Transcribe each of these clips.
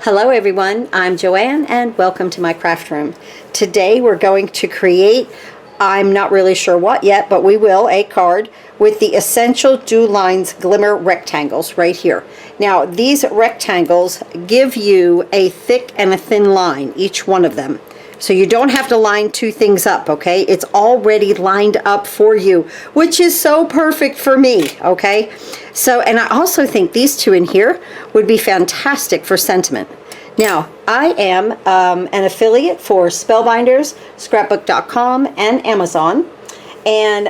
Hello everyone, I'm Joanne and welcome to my craft room. Today we're going to create, I'm not really sure what yet, but we will, a card with the Essential Do Lines Glimmer rectangles right here. Now these rectangles give you a thick and a thin line, each one of them. So you don't have to line two things up, okay? It's already lined up for you, which is so perfect for me, okay? So, and I also think these two in here would be fantastic for sentiment. Now, I am an affiliate for Spellbinders, scrapbook.com, and Amazon. And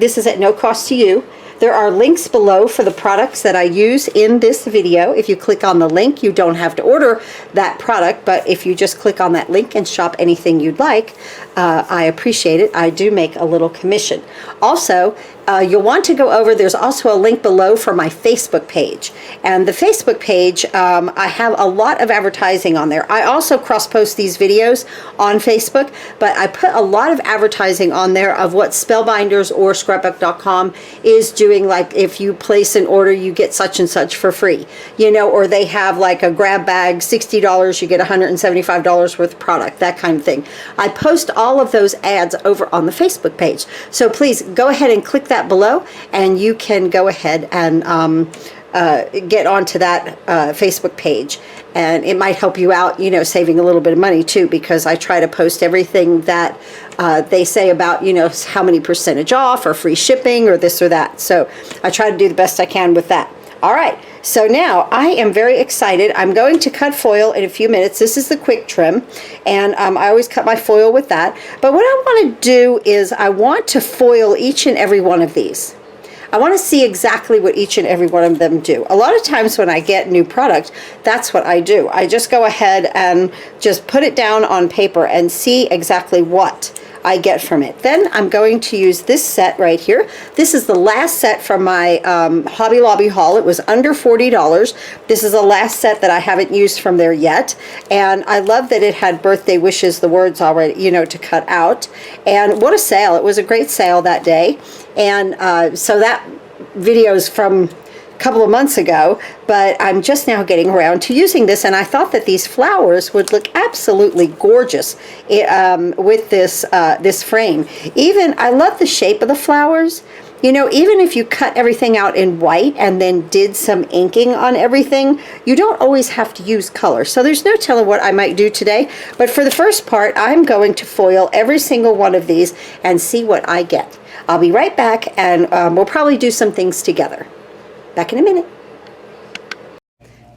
this is at no cost to you. There are links below for the products that I use in this video. If you click on the link, you don't have to order that product, but if you just click on that link and shop anything you'd like, I appreciate it. I do make a little commission. Also, you'll want to go over, there's also a link below for my Facebook page. And the Facebook page, I have a lot of advertising on there. I also cross-post these videos on Facebook, but I put a lot of advertising on there of what Spellbinders or scrapbook.com is doing, like if you place an order, you get such and such for free, you know, or they have like a grab bag, $60, you get $175 worth of product, that kind of thing. I post all of those ads over on the Facebook page. So please go ahead and click that below and you can go ahead and get onto that Facebook page, and it might help you out, you know, saving a little bit of money too, because I try to post everything that they say about, you know, how many percentage off or free shipping or this or that. So I try to do the best I can with that. All right, so now I am very excited. I'm going to cut foil in a few minutes. This is the quick trim, and I always cut my foil with that. But what I want to do is I want to foil each and every one of these. I want to see exactly what each and every one of them do. A lot of times when I get new product, that's what I do. I just go ahead and just put it down on paper and see exactly what I get from it. Then I'm going to use this set right here. This is the last set from my Hobby Lobby haul. It was under $40. This is the last set that I haven't used from there yet. And I love that it had birthday wishes, the words already, you know, to cut out. And what a sale. It was a great sale that day. And so that video is from a couple of months ago, but I'm just now getting around to using this, and I thought that these flowers would look absolutely gorgeous with this this frame. Even I love the shape of the flowers. You know, even if you cut everything out in white and then did some inking on everything, you don't always have to use color. So there's no telling what I might do today, but for the first part, I'm going to foil every single one of these and see what I get. I'll be right back, and we'll probably do some things together. Back in a minute.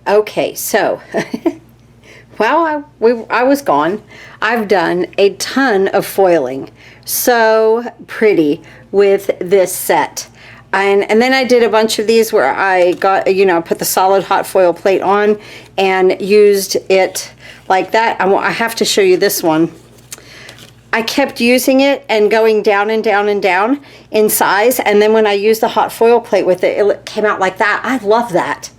Okay, so while I was gone, I've done a ton of foiling. So pretty with this set. And then I did a bunch of these where I got, you know, put the solid hot foil plate on and used it like that. I have to show you this one. I kept using it and going down and down and down in size, and then when I used the hot foil plate with it, it came out like that. I love that.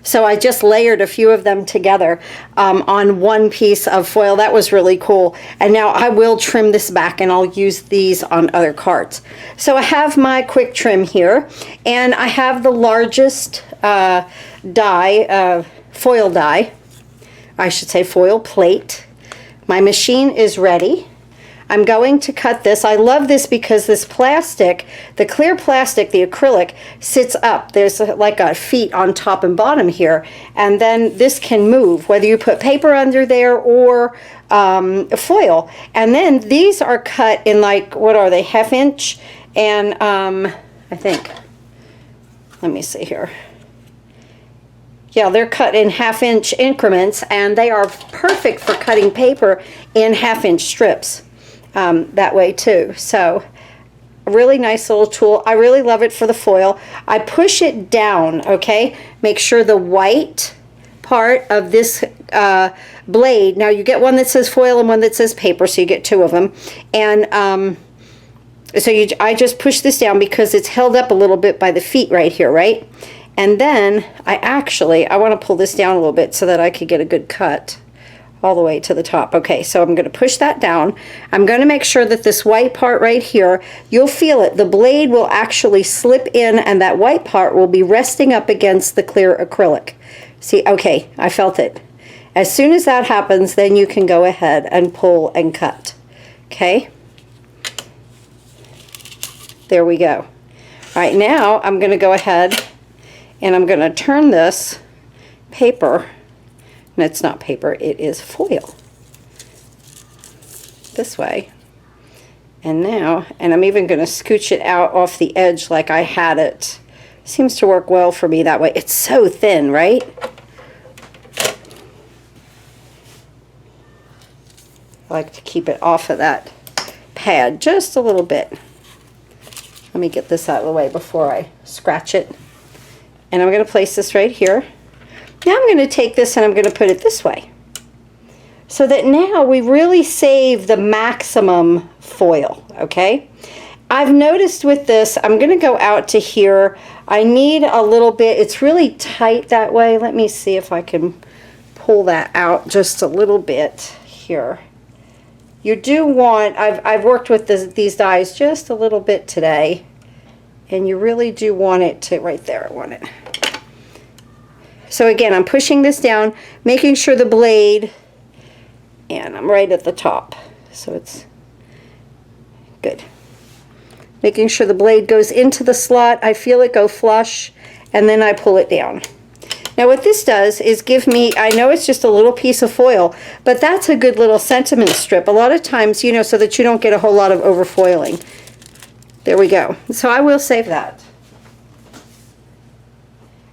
So I just layered a few of them together on one piece of foil. That was really cool. And now I will trim this back and I'll use these on other cards. So I have my quick trim here, and I have the largest die, foil die, I should say foil plate. My machine is ready. I'm going to cut this. I love this because this plastic, the clear plastic, the acrylic, sits up. There's like a feet on top and bottom here. And then this can move, whether you put paper under there or foil. And then these are cut in like, what are they, 1/2 inch? And I think, let me see here. Yeah, they're cut in 1/2 inch increments, and they are perfect for cutting paper in 1/2 inch strips. That way too. So a really nice little tool. I really love it for the foil. I push it down, okay? Make sure the white part of this blade, now you get one that says foil and one that says paper, so you get two of them. And so I just push this down because it's held up a little bit by the feet right here, right? And then I want to pull this down a little bit so that I could get a good cut all the way to the top. Okay, so I'm going to push that down. I'm going to make sure that this white part right here, you'll feel it. The blade will actually slip in, and that white part will be resting up against the clear acrylic. See, okay, I felt it. As soon as that happens, then you can go ahead and pull and cut. Okay? There we go. All right, now I'm going to go ahead and I'm going to turn this paper, and it's not paper, it is foil, this way. And now, and I'm even going to scooch it out off the edge like I had it. Seems to work well for me that way. It's so thin, right? I like to keep it off of that pad just a little bit. Let me get this out of the way before I scratch it. And I'm going to place this right here. Now I'm going to take this and I'm going to put it this way. So that now we really save the maximum foil, okay? I've noticed with this, I'm going to go out to here. I need a little bit, it's really tight that way. Let me see if I can pull that out just a little bit here. You do want, I've worked with these dies just a little bit today, and you really do want it to, right there, I want it. So again, I'm pushing this down, making sure the blade, and I'm right at the top, so it's good. Making sure the blade goes into the slot, I feel it go flush, and then I pull it down. Now what this does is give me, I know it's just a little piece of foil, but that's a good little sentiment strip. A lot of times, you know, so that you don't get a whole lot of overfoiling. There we go. So I will save that.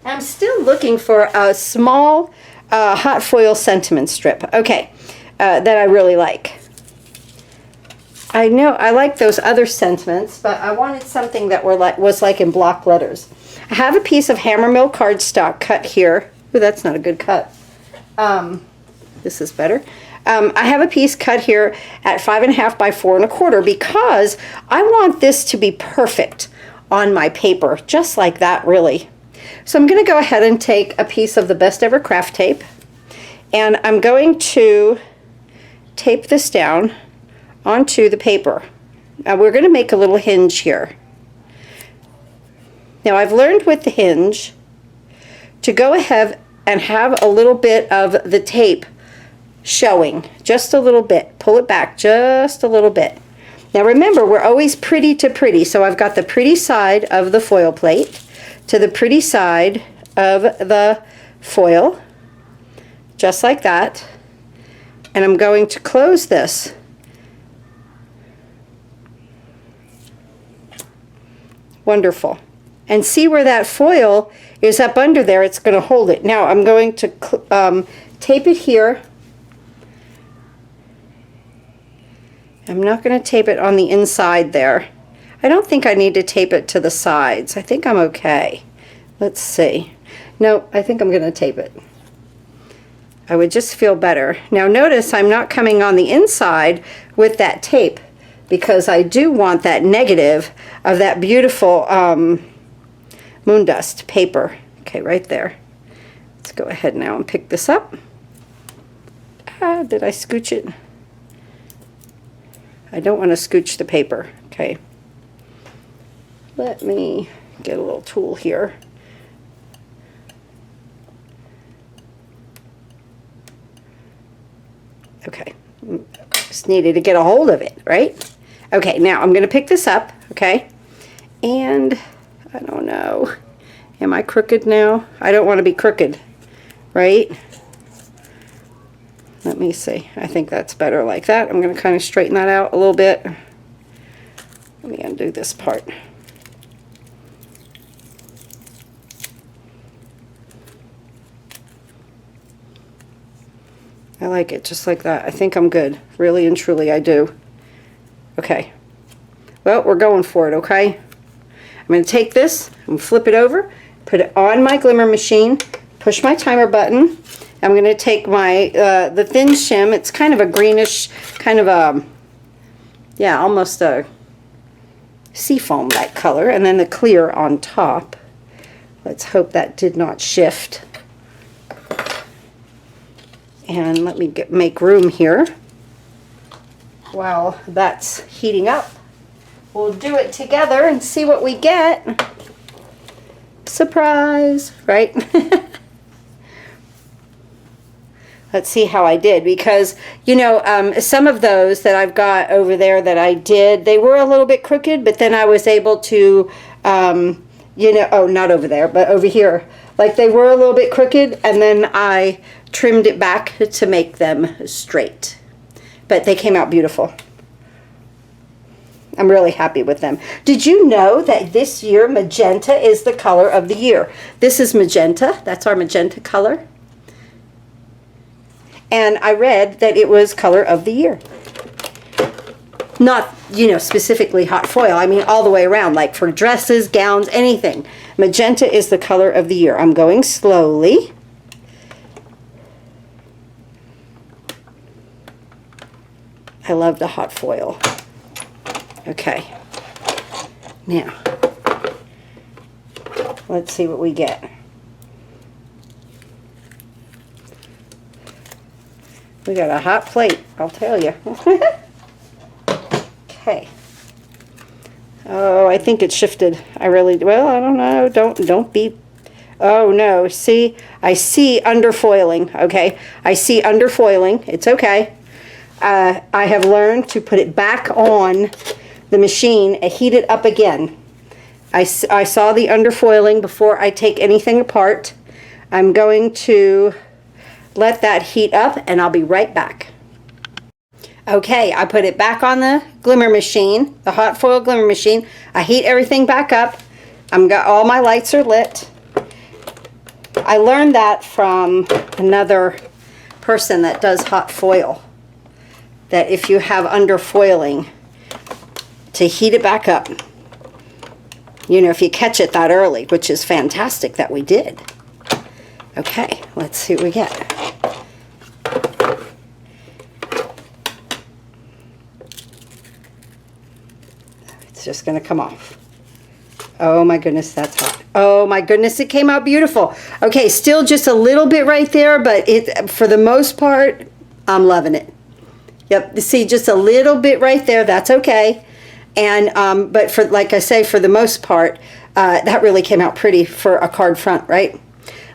I'm still looking for a small hot foil sentiment strip. Okay. That I really like. I know I like those other sentiments, but I wanted something that was like in block letters. I have a piece of Hammermill cardstock cut here. Ooh, that's not a good cut. This is better. I have a piece cut here at 5.5 by 4.25 because I want this to be perfect on my paper, just like that, really. So I'm going to go ahead and take a piece of the Best Ever Craft tape, and I'm going to tape this down onto the paper. Now we're going to make a little hinge here. Now I've learned with the hinge to go ahead and have a little bit of the tape showing, just a little bit. Pull it back just a little bit. Now remember, we're always pretty to pretty, so I've got the pretty side of the foil plate to the pretty side of the foil, just like that. And I'm going to close this. Wonderful. And see where that foil is up under there, it's going to hold it. Now I'm going to tape it here. I'm not going to tape it on the inside there. I don't think I need to tape it to the sides. I think I'm okay. Let's see. No, I think I'm going to tape it. I would just feel better. Now notice I'm not coming on the inside with that tape because I do want that negative of that beautiful moon dust paper. Okay, right there. Let's go ahead now and pick this up. Did I scooch it? I don't want to scooch the paper. Okay. Let me get a little tool here. Okay, just needed to get a hold of it, right? Okay, now I'm going to pick this up, okay? And I don't know, am I crooked now? I don't want to be crooked, right? Let me see. I think that's better like that. I'm going to kind of straighten that out a little bit. Let me undo this part. I like it just like that. I think I'm good. Really and truly I do. Okay. Well, we're going for it, okay? I'm going to take this and flip it over, put it on my Glimmer machine, push my timer button. I'm going to take my the thin shim. It's kind of a greenish, kind of a, yeah, almost a seafoam like color, and then the clear on top. Let's hope that did not shift. And let me make room here while that's heating up. We'll do it together and see what we get. Surprise, right? Let's see how I did, because, you know, some of those that I've got over there that I did, they were a little bit crooked, but then I was able to, you know, oh, not over there, but over here. Like, they were a little bit crooked, and then I trimmed it back to make them straight. But they came out beautiful. I'm really happy with them. Did you know that this year magenta is the color of the year? This is magenta. That's our magenta color. And I read that it was color of the year. Not, you know, specifically hot foil. I mean, all the way around, like for dresses, gowns, anything. Magenta is the color of the year. I'm going slowly. I love the hot foil. Okay. Now, let's see what we get. We got a hot plate, I'll tell you. Okay. Oh, I think it shifted. I really, well, I don't know. Don't be. Oh no, see, I see underfoiling. Okay, I see underfoiling. It's okay. I have learned to put it back on the machine and heat it up again. I saw the underfoiling before I take anything apart. I'm going to let that heat up and I'll be right back. Okay, I put it back on the glimmer machine, the hot foil glimmer machine. I heat everything back up. All my lights are lit. I learned that from another person that does hot foil, that if you have underfoiling, to heat it back up. You know, if you catch it that early, which is fantastic that we did. Okay, let's see what we get. It's just going to come off. Oh my goodness, that's hot. Oh my goodness, it came out beautiful. Okay, still just a little bit right there, but it, for the most part, I'm loving it. Yep, see, just a little bit right there, that's okay. And but for, like I say, for the most part, that really came out pretty for a card front, right?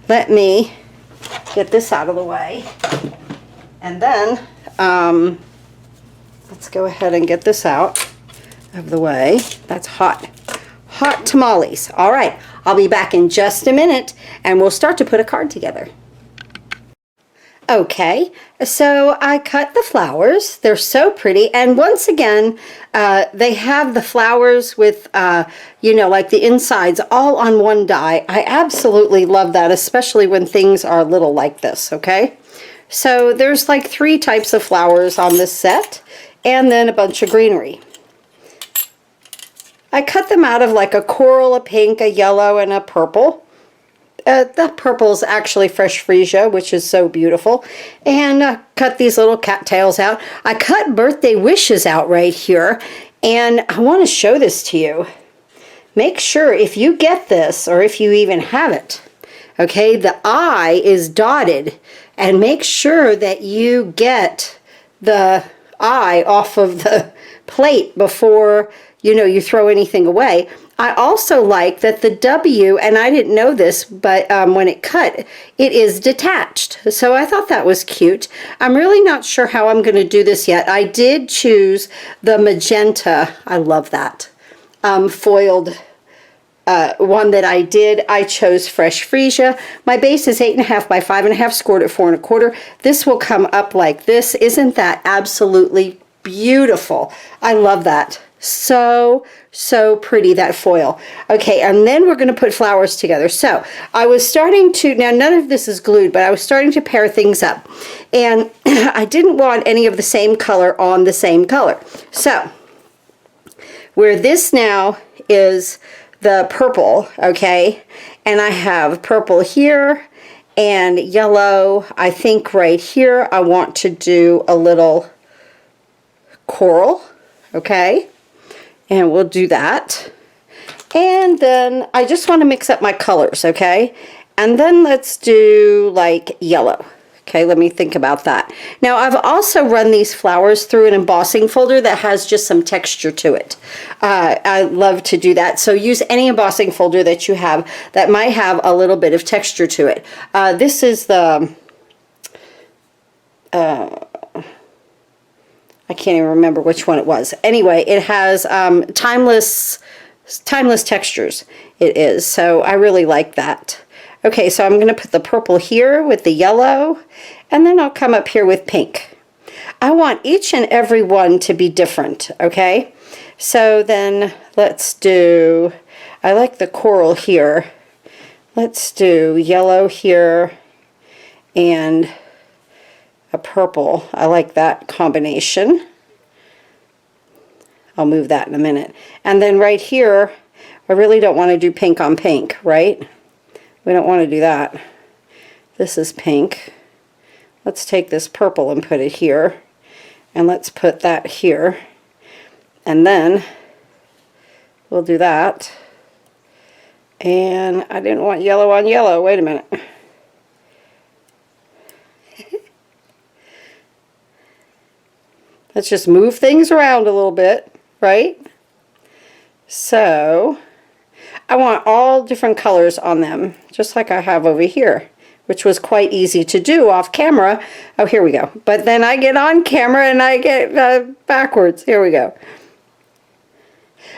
Let me get this out of the way, and then let's go ahead and get this out of the way. That's hot tamales. All right, I'll be back in just a minute and we'll start to put a card together. Okay, so I cut the flowers. They're so pretty, and once again they have the flowers with you know, like the insides all on one die. I absolutely love that, especially when things are little like this. Okay, so there's like 3 types of flowers on this set, and then a bunch of greenery. I cut them out of like a coral, a pink, a yellow, and a purple. The purple is actually fresh freesia, which is so beautiful. And cut these little cattails out. I cut birthday wishes out right here, and I want to show this to you. Make sure if you get this, or if you even have it, okay, the eye is dotted, and make sure that you get the eye off of the plate before, you know, you throw anything away. I also like that the W, and I didn't know this, but when it cut, it is detached. So I thought that was cute. I'm really not sure how I'm going to do this yet. I did choose the magenta. I love that. Foiled one that I did. I chose fresh freesia. My base is 8.5 by 5.5, scored at 4 1/4. This will come up like this. Isn't that absolutely beautiful? I love that. So pretty, that foil. Okay, and then we're going to put flowers together. So I was starting to, now none of this is glued, but I was starting to pair things up, and I didn't want any of the same color on the same color. So where this now is the purple, okay, and I have purple here and yellow. I think right here I want to do a little coral, okay, and we'll do that. And then I just want to mix up my colors, okay, and then let's do like yellow. Okay, let me think about that. Now I've also run these flowers through an embossing folder that has just some texture to it. I love to do that. So use any embossing folder that you have that might have a little bit of texture to it. This is the I can't even remember which one it was. Anyway, it has timeless textures. It is. So I really like that. Okay, so I'm going to put the purple here with the yellow, and then I'll come up here with pink. I want each and every one to be different, okay? So then let's do, I like the coral here. Let's do yellow here and a purple. I like that combination. I'll move that in a minute. And then right here, I really don't want to do pink on pink, right? We don't want to do that. This is pink. Let's take this purple and put it here. And let's put that here. And then we'll do that. And I didn't want yellow on yellow. Wait a minute. Let's just move things around a little bit, right? So I want all different colors on them, just like I have over here, which was quite easy to do off camera. Oh, here we go. But then I get on camera and I get backwards. Here we go.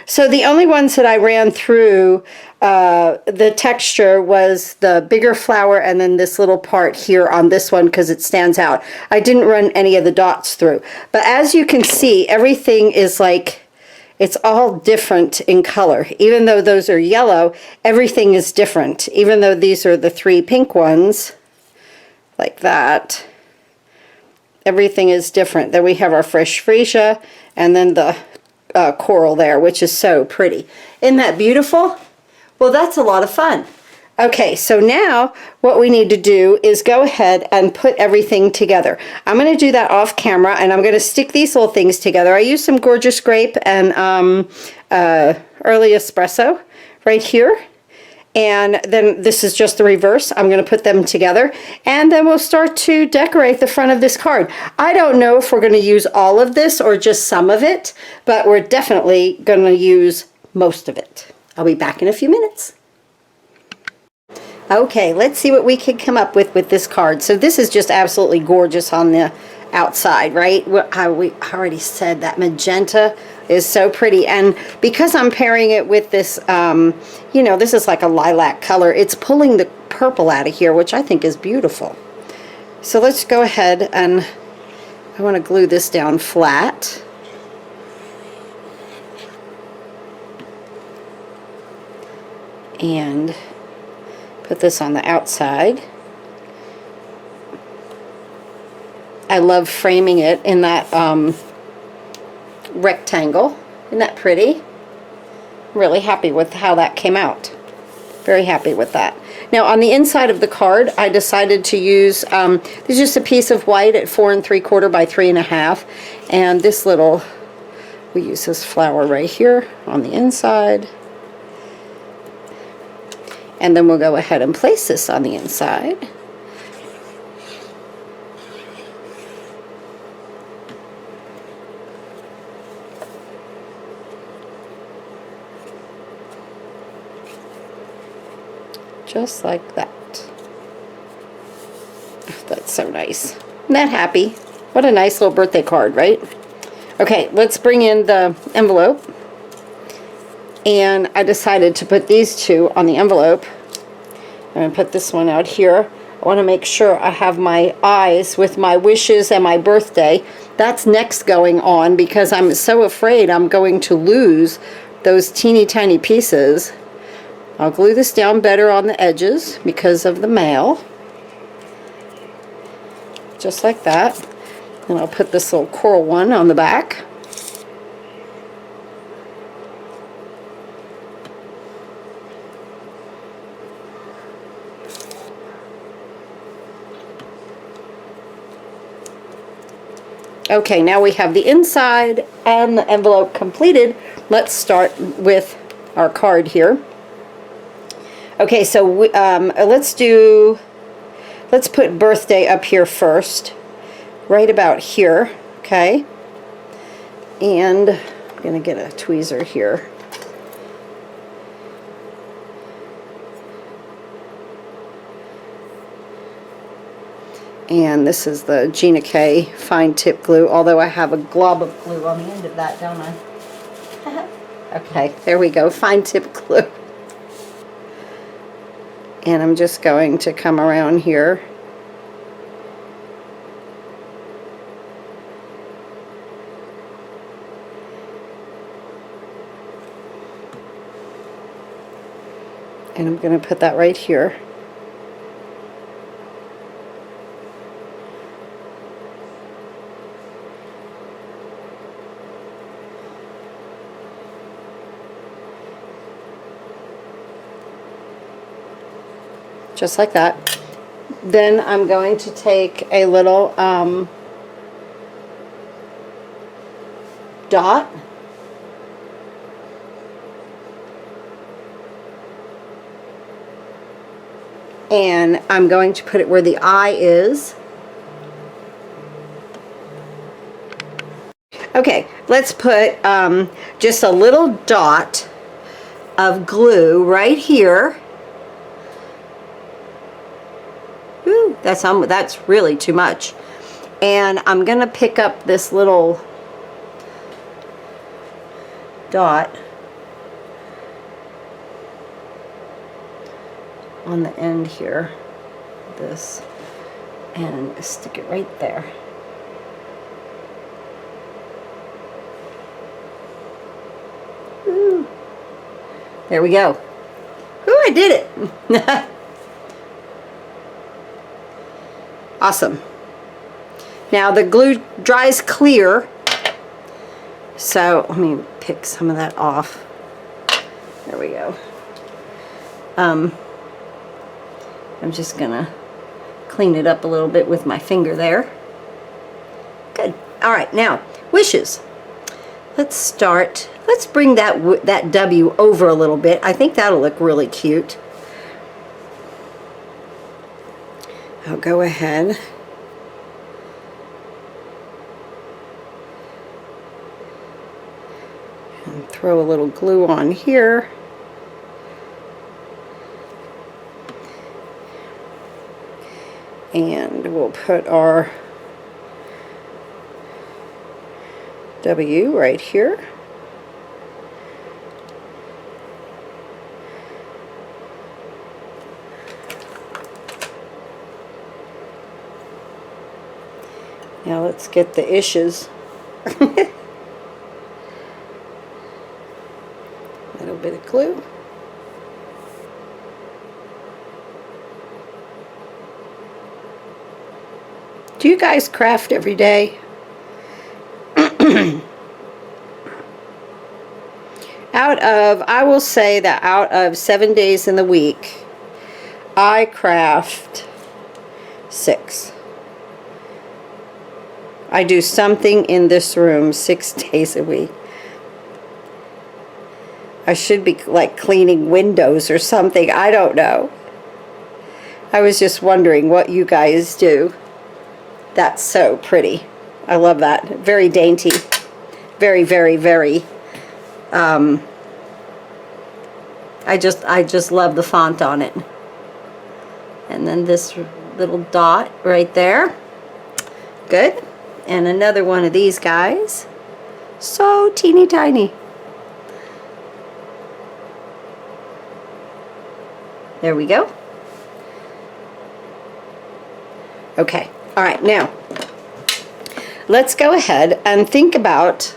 So the only ones that I ran through the texture was the bigger flower and then this little part here on this one because it stands out. I didn't run any of the dots through. But as you can see, everything is like, it's all different in color. Even though those are yellow, everything is different. Even though these are the 3 pink ones, like that, everything is different. Then we have our fresh freesia and then the coral there, which is so pretty. Isn't that beautiful? Well, that's a lot of fun. Okay, so now what we need to do is go ahead and put everything together. I'm going to do that off camera, and I'm going to stick these little things together. I used some Gorgeous Grape and Early Espresso right here. And then this is just the reverse. I'm going to put them together, and then we'll start to decorate the front of this card. I don't know if we're going to use all of this or just some of it, but we're definitely going to use most of it. I'll be back in a few minutes. Okay, let's see what we can come up with this card. So this is just absolutely gorgeous on the outside, right? I already said that magenta is so pretty, and because I'm pairing it with this, you know, this is like a lilac color, it's pulling the purple out of here, which I think is beautiful. So let's go ahead and I want to glue this down flat. And put this on the outside. I love framing it in that rectangle. Isn't that pretty? I'm really happy with how that came out. Very happy with that. Now on the inside of the card, I decided to use, this is just a piece of white at 4 3/4 by 3 1/2. And this little, we use this flower right here on the inside. And then we'll go ahead and place this on the inside. Just like that. Oh, that's so nice. Isn't that happy? What a nice little birthday card, right? Okay, let's bring in the envelope. And I decided to put these two on the envelope. I'm going to put this one out here. I want to make sure I have my eyes with my wishes and my birthday. That's next going on because I'm so afraid I'm going to lose those teeny tiny pieces. I'll glue this down better on the edges because of the mail. Just like that. And I'll put this little coral one on the back. Okay, now we have the inside and the envelope completed. Let's start with our card here. Okay, so let's put birthday up here first, right about here, okay? And I'm gonna get a tweezer here. And this is the Gina K fine tip glue, although I have a glob of glue on the end of that, don't I? Okay, there we go, fine tip glue. And I'm just going to come around here. And I'm going to put that right here. Just like that. Then I'm going to take a little dot, and I'm going to put it where the eye is. Okay, let's put just a little dot of glue right here. Ooh, that's really too much. And I'm gonna pick up this little dot on the end here, this, and stick it right there. Ooh. There we go. Ooh, I did it. Awesome. Now the glue dries clear, so let me pick some of that off. There we go. I'm just gonna clean it up a little bit with my finger there. Good. All right, now wishes. Let's start. Let's bring that W over a little bit. I think that'll look really cute. I'll go ahead and throw a little glue on here. And we'll put our W right here. Now let's get the ishes. Little bit of glue. Do you guys craft every day? I will say that out of 7 days in the week, I craft 6. I do something in this room 6 days a week. I should be like cleaning windows or something. I don't know. I was just wondering what you guys do. That's so pretty. I love that. Very dainty. Very, very, very. I just love the font on it. And then this little dot right there. Good. And another one of these guys. So teeny tiny. There we go. Okay. All right. Now, let's go ahead and think about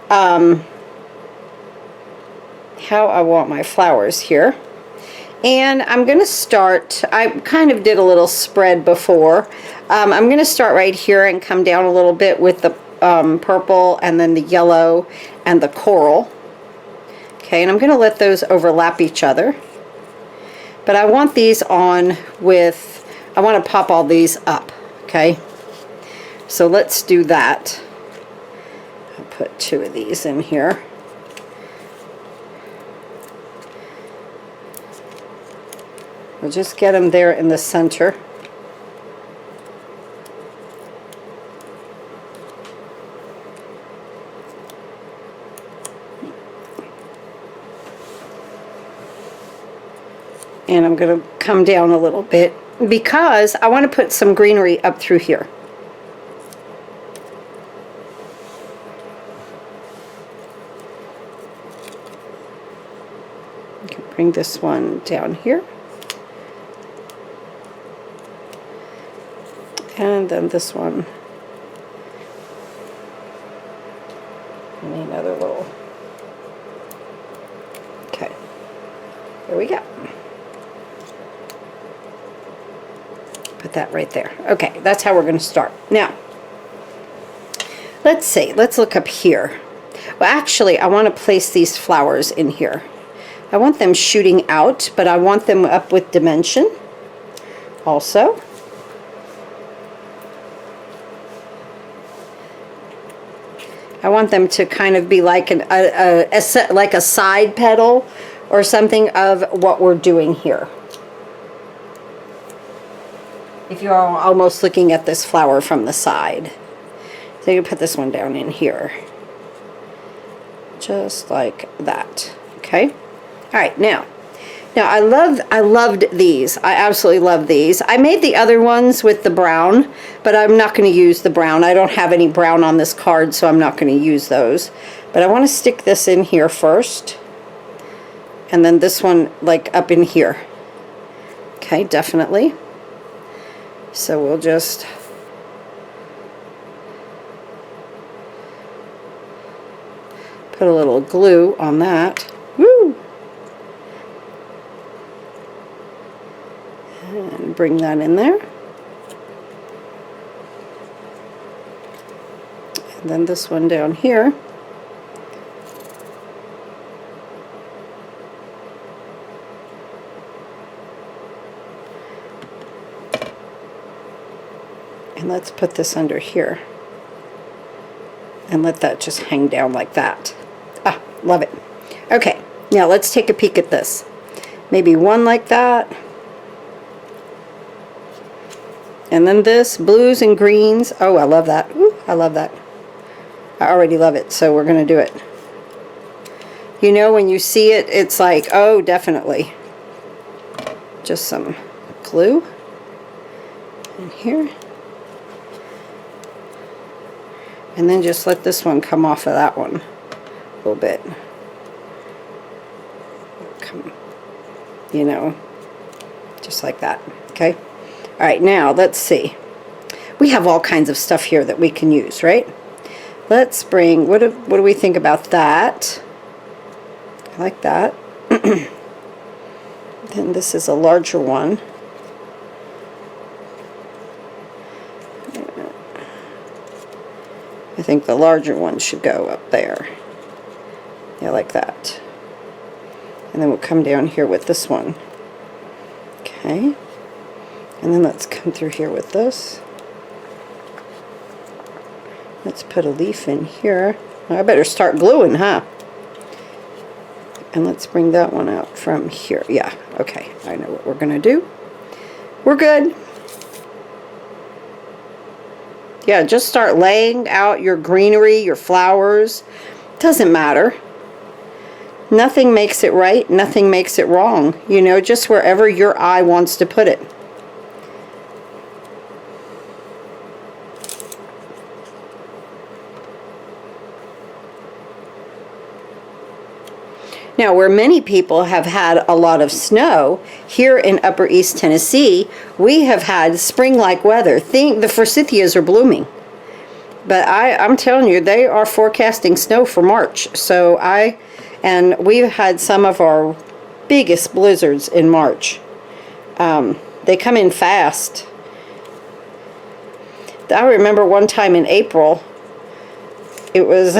how I want my flowers here. And I'm going to start, I kind of did a little spread before. I'm going to start right here and come down a little bit with the purple and then the yellow and the coral. Okay, and I'm going to let those overlap each other. But I want these on with, I want to pop all these up, okay? So let's do that. I'll put 2 of these in here. We'll just get them there in the center. And I'm going to come down a little bit because I want to put some greenery up through here. Bring this one down here. And then this one. And another little. Okay. There we go. Put that right there. Okay, that's how we're going to start. Now, let's see. Let's look up here. Well, actually, I want to place these flowers in here. I want them shooting out, but I want them up with dimension also. I want them to kind of be like like a side petal or something of what we're doing here. If you're almost looking at this flower from the side. So you can put this one down in here. Just like that. Okay? Alright, now I loved these. I absolutely love these. I made the other ones with the brown, but I'm not going to use the brown. I don't have any brown on this card, so I'm not going to use those. But I want to stick this in here first. And then this one, like, up in here. Okay, definitely. So we'll just... put a little glue on that. Woo! And bring that in there. And then this one down here. And let's put this under here. And let that just hang down like that. Ah, love it. Okay, now let's take a peek at this. Maybe one like that. And then this, blues and greens. Oh, I love that. Ooh, I love that. I already love it, so we're going to do it. You know, when you see it, it's like, oh, definitely. Just some glue in here. And then just let this one come off of that one a little bit. Come, you know, just like that. Okay? Alright, now let's see. We have all kinds of stuff here that we can use, right? Let's bring, what do we think about that? I like that. Then this is a larger one. I think the larger one should go up there. Yeah, like that. And then we'll come down here with this one. Okay. And then let's come through here with this. Let's put a leaf in here. I better start gluing, huh? And let's bring that one out from here. Yeah, okay. I know what we're going to do. We're good. Yeah, just start laying out your greenery, your flowers. Doesn't matter. Nothing makes it right. Nothing makes it wrong. You know, just wherever your eye wants to put it. Now, where many people have had a lot of snow, here in Upper East Tennessee, we have had spring-like weather. The forsythias are blooming. But I'm telling you, they are forecasting snow for March. And we've had some of our biggest blizzards in March. They come in fast. I remember one time in April, it was...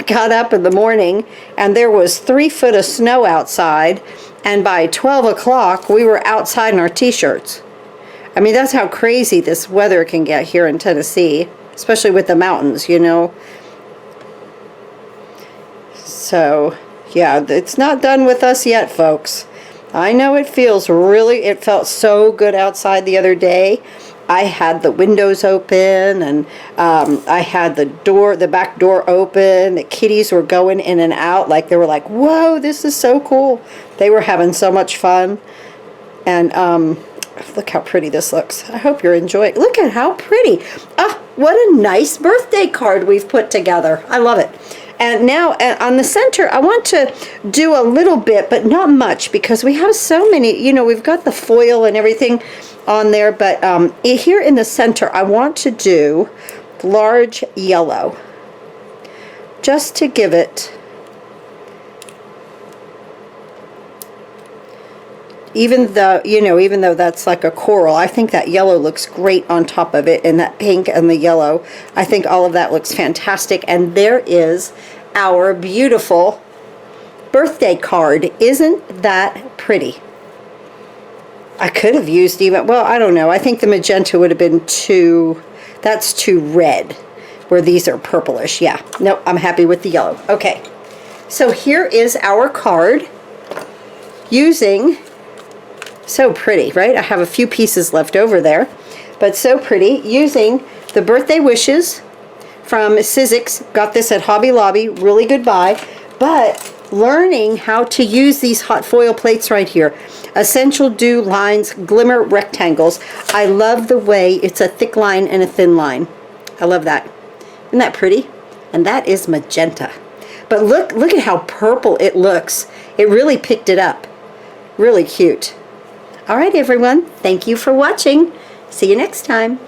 got up in the morning and there was 3 foot of snow outside, and by 12 o'clock we were outside in our t-shirts. I mean, that's how crazy this weather can get here in Tennessee, especially with the mountains, you know. So yeah, it's not done with us yet, folks. I know it felt so good outside the other day. I had the windows open, and I had the back door open. The kitties were going in and out like they were like, whoa, this is so cool. They were having so much fun. And Look how pretty this looks. I hope you're enjoying. Look at how pretty. Ah, what a nice birthday card we've put together. I love it. And now on the center, I want to do a little bit, but not much, because we have so many, you know, we've got the foil and everything on there, but here in the center, I want to do large yellow, just to give it, even though that's like a coral, I think that yellow looks great on top of it, and that pink and the yellow, I think all of that looks fantastic. And there is our beautiful birthday card. Isn't that pretty? I could have used even, well, I don't know, I think the magenta would have been that's too red, where these are purplish. Yeah, nope, I'm happy with the yellow. Okay, so here is our card, using, so pretty, right? I have a few pieces left over there, but so pretty, using the birthday wishes from Sizzix. Got this at Hobby Lobby, really good buy, but learning how to use these hot foil plates right here. Essential Dew Lines Glimmer Rectangles. I love the way it's a thick line and a thin line. I love that. Isn't that pretty? And that is magenta. But look at how purple it looks. It really picked it up. Really cute. All right, everyone. Thank you for watching. See you next time.